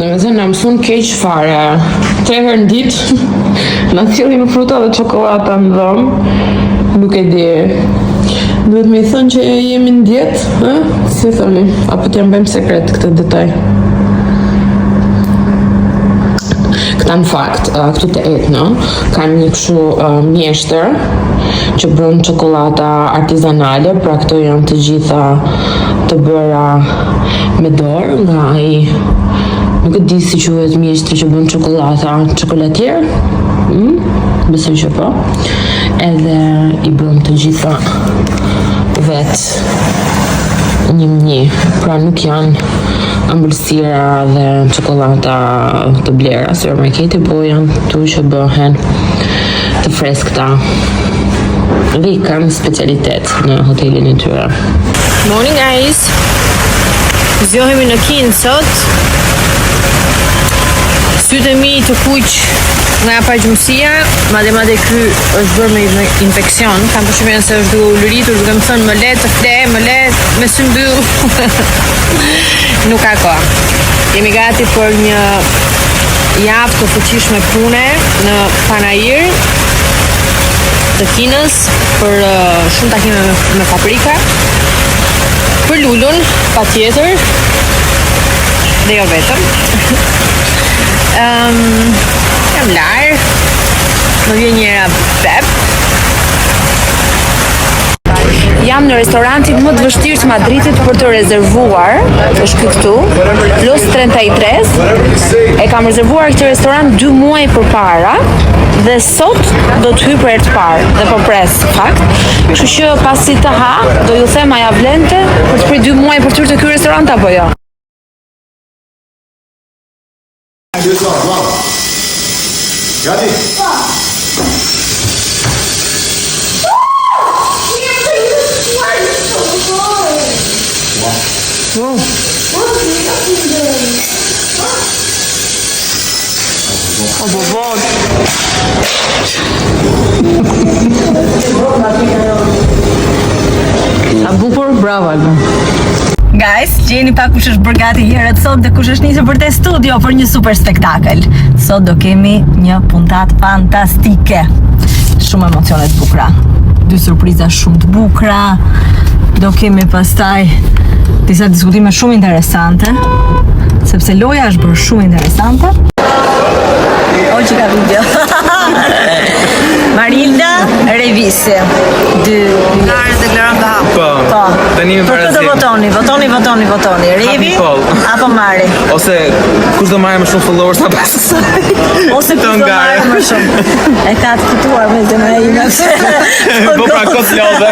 Dhe me thënë, na mësun keq fare. 3 herë në ditë, na sjellin fruta dhe çokolata në dhomë. Nuk e di. Duhet me i thënë që jemi në dietë, si thoni? Apo t'ja bëjmë sekret këtë detaj? Këta në fakt, këtu të Etno, kanë një kështu mjeshtër që bën çokolata artizanale, pra këto janë të gjitha të bëra me dorë nga ai, nuk e di si quhet mjeshtri që bën çokolatier. Besoj që po. Edhe i bën të gjitha vetë një, pra nuk janë ëmbëlsira dhe çokolata të blera supermarketi, po janë tu që bëhen të freskëta dhe i kanë specialitet në hotelin e tyre. Morning guys, zgjohemi në Kin sot. Sytë e mi të kuq nga paqmësia, madje ky është bërë me infekcion. Kam përshtypjen se është duke u lëritur, duke më thënë më le të fle, më le me sy mbyll. Nuk ka kohë. Jemi gati për një javë të fuqishme pune në Panajir të Kinës, për shumë takime me fabrika, për lulun, patjetër, dhe jo vetëm. Jam larë, më vjen njëra beb. Jam në restorantin më të vështirë të Madridit për të rezervuar, është këtu, plus 33. E kam rezervuar këtë restorant 2 muaj përpara dhe sot do të hyj për herë të parë dhe po pres fakt. Kështu që pasi të ha, do ju them a ja vlente për të prit 2 muaj për të hyrë te ky restorant apo jo. Gati? Wow. A bukur, bravo Alba. Guys, gjeni pa kush është bërë gati herët sot dhe kush është nisur për te studio për një super spektakël. Sot do kemi një puntat fantastike. Shumë emocione të bukura. 2 surpriza shumë të bukura. Do kemi pastaj disa diskutime shumë interesante, sepse loja është bërë shumë interesante. O që ka video. Marilda Revisi. 2 Lare dhe Gloran ka hapë. Po. Tani më për këtë votoni. Revi apo Mari? Ose kush do marrë më shumë followers na pas kësaj? Ose kush do marrë më shumë? E ka të fituar me zemra ime. Po pra kot lodhe.